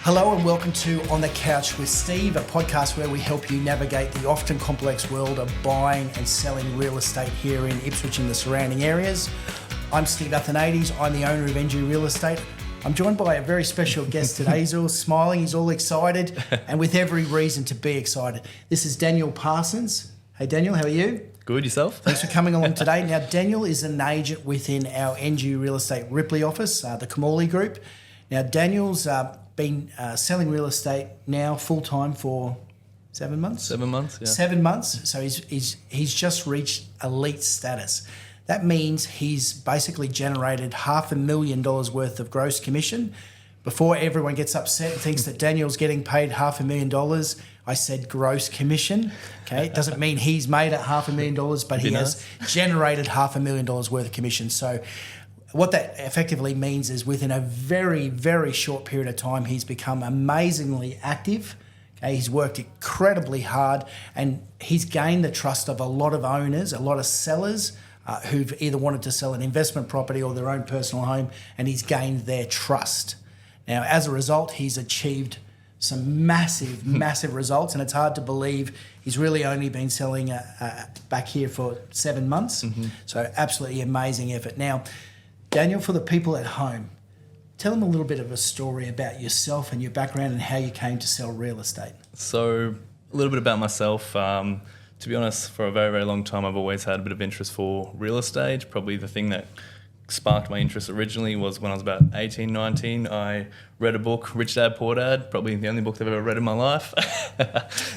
Hello and welcome to On the Couch with Steve, a podcast where we help you navigate the often complex world of buying and selling real estate here in Ipswich and the surrounding areas. I'm Steve Athanates. I'm the owner of NGU Real Estate. I'm joined by a very special guest today. He's all smiling, he's all excited, and with every reason to be excited. This is Daniel Parsons. Hey Daniel, how are you? Good, yourself? Thanks for coming along today. Now, Daniel is an agent within our NGU Real Estate Ripley office, the Kamali Group. Now, Daniel's been selling real estate now full-time for 7 months? 7 months, yeah. 7 months. So he's just reached elite status. That means he's basically generated $500,000 worth of gross commission. Before everyone gets upset and thinks that Daniel's getting paid $500,000, I said gross commission. Okay, it doesn't mean he's made it $500,000, but he has generated $500,000 worth of commission. So what that effectively means is within a very, very short period of time, he's become amazingly active. Okay, he's worked incredibly hard, and he's gained the trust of a lot of owners, a lot of sellers who've either wanted to sell an investment property or their own personal home, and he's gained their trust. Now, as a result, he's achieved some massive results, and it's hard to believe he's really only been selling back here for 7 months. Mm-hmm. So absolutely amazing effort. Now, Daniel, for the people at home, tell them a little bit of a story about yourself and your background and how you came to sell real estate. So a little bit about myself. To be honest, for a very, very long time, I've always had a bit of interest for real estate. Probably the thing that sparked my interest originally was when I was about 18, 19. I read a book, Rich Dad, Poor Dad, probably the only book I've ever read in my life.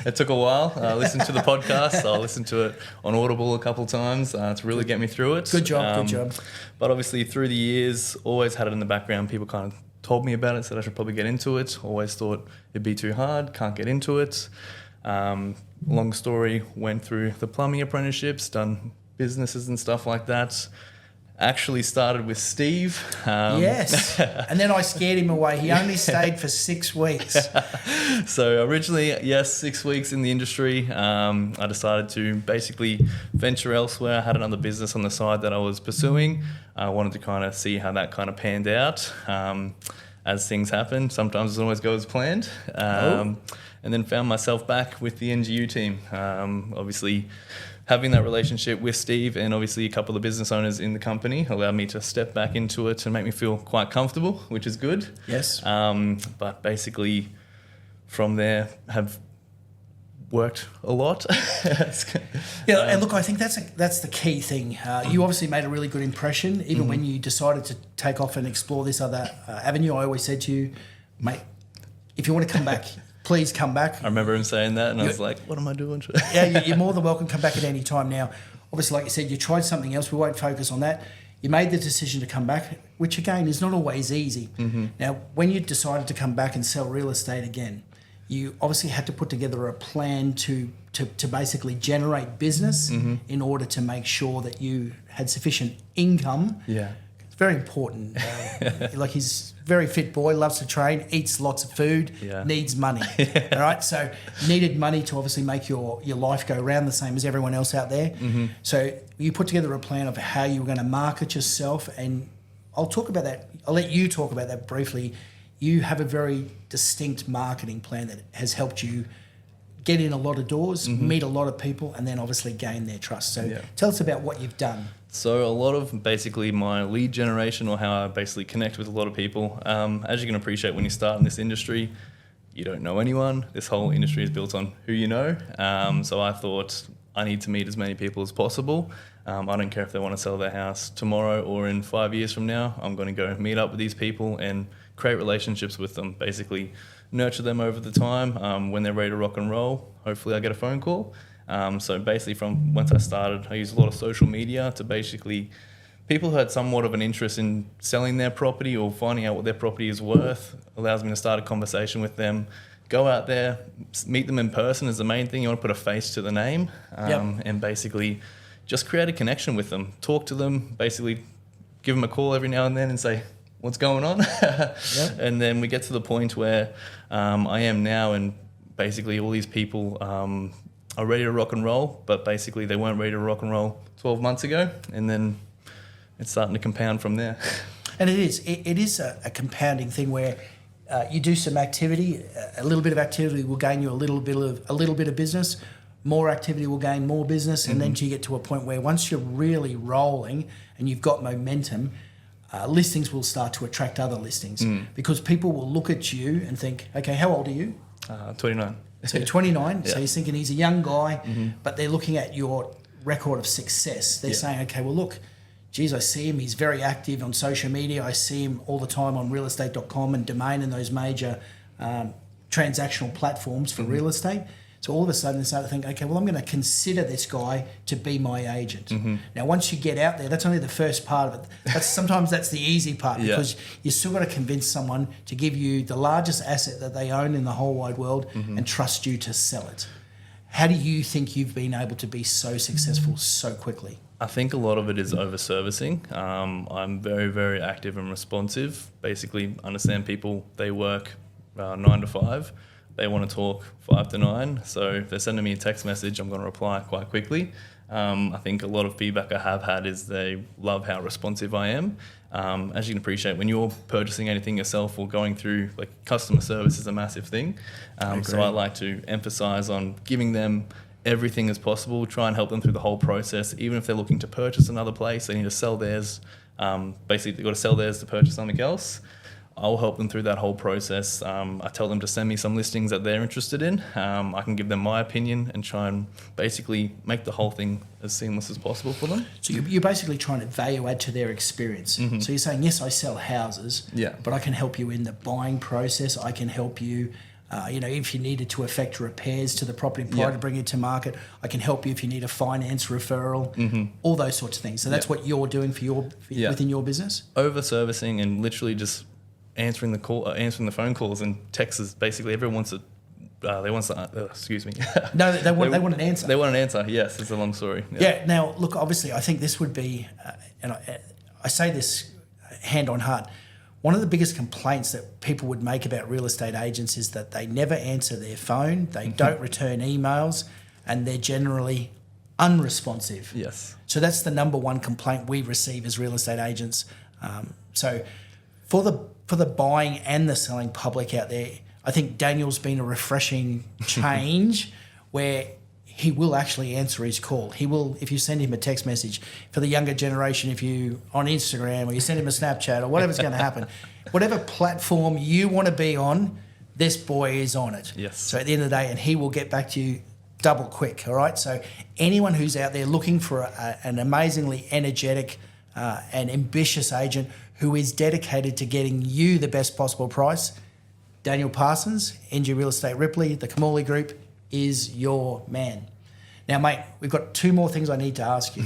It took a while. I listened to the podcast. I listened to it on Audible a couple of times to really get me through it. Good job. But obviously through the years, always had it in the background. People kind of told me about it, said I should probably get into it. Always thought it'd be too hard, can't get into it. Long story, went through the plumbing apprenticeships, done businesses and stuff like that. Actually started with Steve. Yes, and then I scared him away. He only stayed for 6 weeks. So originally, yes, 6 weeks in the industry. I decided to basically venture elsewhere. I had another business on the side that I was pursuing. I wanted to kind of see how that kind of panned out. As things happen, sometimes it doesn't always go as planned. And then found myself back with the NGU team. Obviously, having that relationship with Steve and obviously a couple of business owners in the company allowed me to step back into it and make me feel quite comfortable, which is good. Yes. But basically, from there, have worked a lot. Yeah, and look, I think that's the key thing. You obviously made a really good impression, even when you decided to take off and explore this other avenue. I always said to you, mate, if you want to come back, please come back. I remember him saying that, and I was like, what am I doing? Yeah, you're more than welcome. Come back at any time. Now, obviously, like you said, you tried something else. We won't focus on that. You made the decision to come back, which, again, is not always easy. Mm-hmm. Now, when you decided to come back and sell real estate again, you obviously had to put together a plan to basically generate business in order to make sure that you had sufficient income. Yeah. It's very important. Like, he's a very fit boy, loves to train, eats lots of food, needs money. All right, so needed money to obviously make your life go round the same as everyone else out there. Mm-hmm. So you put together a plan of how you were going to market yourself, and I'll talk about that. I'll let you talk about that briefly. You have a very distinct marketing plan that has helped you get in a lot of doors, meet a lot of people, and then obviously gain their trust. So tell us about what you've done. So a lot of basically my lead generation, or how I basically connect with a lot of people, as you can appreciate when you start in this industry, you don't know anyone. This whole industry is built on who you know. So I thought I need to meet as many people as possible. I don't care if they want to sell their house tomorrow or in 5 years from now. I'm going to go meet up with these people and create relationships with them, basically nurture them over the time. When they're ready to rock and roll, hopefully I get a phone call. So basically from once I started, I used a lot of social media to basically, people who had somewhat of an interest in selling their property or finding out what their property is worth, allows me to start a conversation with them, go out there, meet them in person is the main thing. You want to put a face to the name, and basically just create a connection with them, talk to them, basically give them a call every now and then and say, what's going on? And then we get to the point where I am now, and basically all these people are ready to rock and roll, but basically they weren't ready to rock and roll 12 months ago, and then it's starting to compound from there. And it is a compounding thing where you do some activity. A little bit of activity will gain you a little bit of business. More activity will gain more business, and then you get to a point where once you're really rolling and you've got momentum, listings will start to attract other listings because people will look at you and think, okay, how old are you? 29. So you're 29, Yeah. so you're thinking he's a young guy, but they're looking at your record of success. They're saying, okay, well, look, geez, I see him. He's very active on social media. I see him all the time on realestate.com and Domain and those major transactional platforms for real estate. So all of a sudden they start to think, okay, well, I'm going to consider this guy to be my agent. Now, once you get out there, that's only the first part of it. Sometimes that's the easy part because you still got to convince someone to give you the largest asset that they own in the whole wide world and trust you to sell it. How do you think you've been able to be so successful so quickly? I think a lot of it is over-servicing. I'm very, very active and responsive. Basically, understand people, they work 9 to 5. They want to talk 5 to 9. So if they're sending me a text message, I'm going to reply quite quickly. I think a lot of feedback I have had is they love how responsive I am. As you can appreciate, when you're purchasing anything yourself or going through, like, customer service is a massive thing. So I like to emphasize on giving them everything as possible, try and help them through the whole process. Even if they're looking to purchase another place, they need to sell theirs. Basically, they've got to sell theirs to purchase something else. I'll help them through that whole process. I tell them to send me some listings that they're interested in. I can give them my opinion and try and basically make the whole thing as seamless as possible for them. So you're basically trying to value add to their experience. So you're saying, yes, I sell houses, but I can help you in the buying process. I can help you, if you needed to effect repairs to the property prior to bringing it to market. I can help you if you need a finance referral, all those sorts of things. So that's what you're doing for within your business? Over-servicing and literally just answering the phone calls and texts. Basically, everyone wants it. Excuse me. No, they want an answer. They want an answer. Yes, it's a long story. Yeah. Now, look, obviously, I think this would be, and I say this hand on heart. One of the biggest complaints that people would make about real estate agents is that they never answer their phone, they don't return emails, and they're generally unresponsive. Yes. So that's the number one complaint we receive as real estate agents. So for the buying and the selling public out there, I think Daniel's been a refreshing change where he will actually answer his call. He will, if you send him a text message. For the younger generation, if you on Instagram or you send him a Snapchat or whatever's going to happen, whatever platform you want to be on, this boy is on it. Yes. So at the end of the day, and he will get back to you double quick, all right? So anyone who's out there looking for an amazingly energetic and ambitious agent who is dedicated to getting you the best possible price, Daniel Parsons, NGU Real Estate Ripley, the Kamali Group, is your man. Now, mate, we've got 2 more things I need to ask you.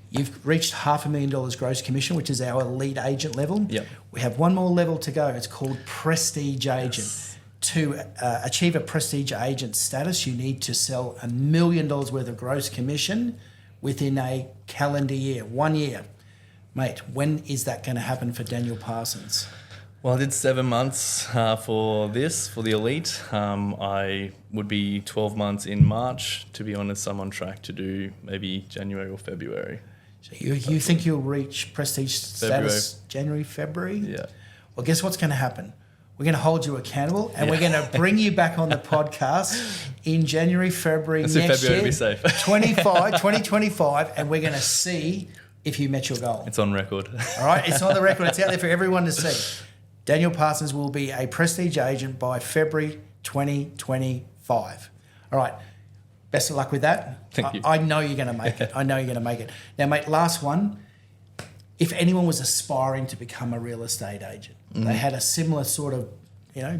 You've reached $500,000 gross commission, which is our elite agent level. Yep. We have 1 more level to go. It's called Prestige Agent. Yes. To achieve a Prestige Agent status, you need to sell $1 million worth of gross commission within a calendar year, 1 year. Mate, when is that going to happen for Daniel Parsons? Well, I did 7 months for the elite. I would be 12 months in March. To be honest, I'm on track to do maybe January or February. So you think you'll reach Prestige status January, February? Yeah. Well, guess what's going to happen? We're going to hold you accountable and we're going to bring you back on the podcast in January, February Let's do next February year. to be safe. 2025, and we're going to see if you met your goal. It's on record. All right? It's on the record. It's out there for everyone to see. Daniel Parsons will be a Prestige agent by February 2025. All right. Best of luck with that. Thank you. I know you're going to make it. I know you're going to make it. Now, mate, last one. If anyone was aspiring to become a real estate agent, they had a similar sort of,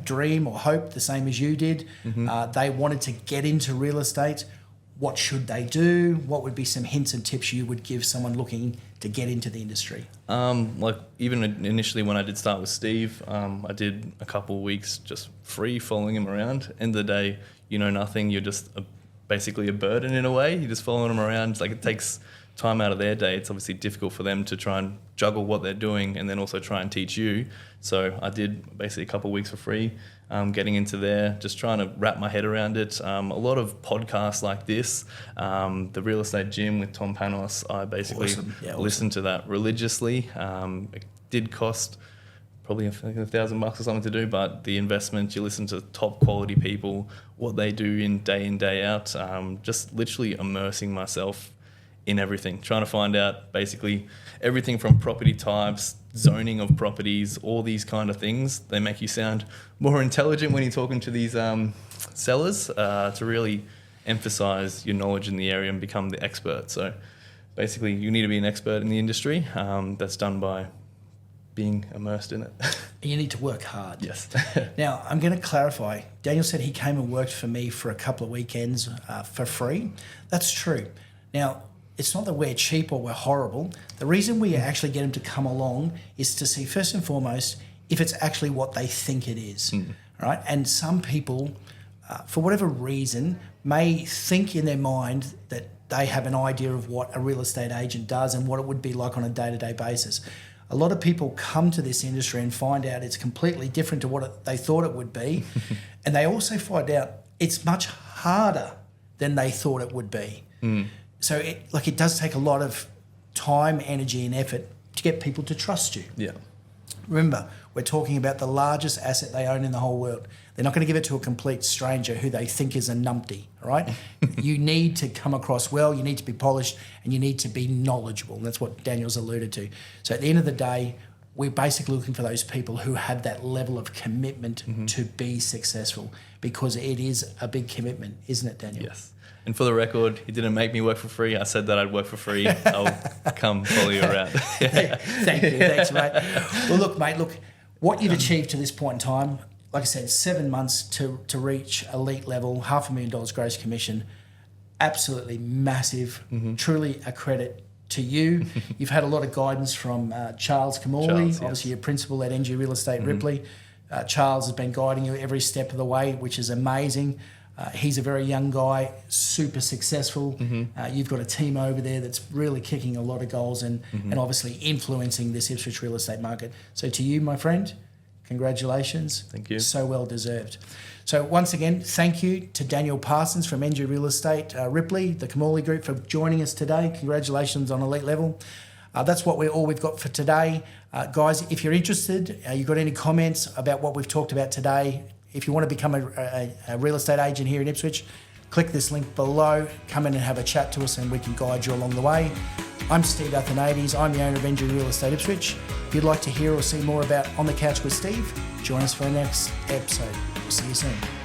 dream or hope, the same as you did. They wanted to get into real estate. What should they do? What would be some hints and tips you would give someone looking to get into the industry? Even initially when I did start with Steve, I did a couple of weeks just free following him around. End of the day, you know nothing. You're just basically a burden in a way. You're just following them around. It takes time out of their day. It's obviously difficult for them to try and juggle what they're doing and then also try and teach you. So I did basically a couple of weeks for free, getting into there, just trying to wrap my head around it. A lot of podcasts like this, the Real Estate Gym with Tom Panos, I basically listened to that religiously. It did cost probably $1,000 or something to do, but the investment, you listen to top quality people, what they do in, day out, just literally immersing myself in everything, trying to find out basically everything from property types, zoning of properties, all these kind of things. They make you sound more intelligent when you're talking to these sellers, to really emphasize your knowledge in the area and become the expert. So basically you need to be an expert in the industry. That's done by being immersed in it. You need to work hard. Yes. Now, I'm going to clarify. Daniel said he came and worked for me for a couple of weekends for free. That's true. Now, it's not that we're cheap or we're horrible. The reason we actually get him to come along is to see, first and foremost, if it's actually what they think it is. Right? And some people, for whatever reason, may think in their mind that they have an idea of what a real estate agent does and what it would be like on a day-to-day basis. A lot of people come to this industry and find out it's completely different to what they thought it would be. And they also find out it's much harder than they thought it would be. So it does take a lot of time, energy and effort to get people to trust you. Yeah. Remember, we're talking about the largest asset they own in the whole world. They're not going to give it to a complete stranger who they think is a numpty, right? You need to come across well, you need to be polished, and you need to be knowledgeable. And that's what Daniel's alluded to. So at the end of the day, we're basically looking for those people who have that level of commitment to be successful, because it is a big commitment, isn't it, Daniel? Yes. And for the record, he didn't make me work for free. I said that I'd work for free. I'll come follow you around. Thank you. Thanks, mate. Well, look, mate, what you've achieved to this point in time, like I said, 7 months to reach elite level, $500,000 gross commission, absolutely massive, truly a credit to you. You've had a lot of guidance from Charles Camorley, obviously your principal at NGU Real Estate Ripley. Charles has been guiding you every step of the way, which is amazing. He's a very young guy, super successful. You've got a team over there that's really kicking a lot of goals and obviously influencing this Ipswich real estate market. So to you, my friend, congratulations. Thank you. So well deserved. So once again, thank you to Daniel Parsons from NGU Real Estate Ripley, the Camorley Group, for joining us today. Congratulations on elite level. That's what all we've got for today. Guys, if you're interested, you've got any comments about what we've talked about today, if you want to become a real estate agent here in Ipswich, click this link below, come in and have a chat to us and we can guide you along the way. I'm Steve Athanates, I'm the owner of NGU Real Estate Ipswich. If you'd like to hear or see more about On the Couch with Steve, join us for our next episode. We'll see you soon.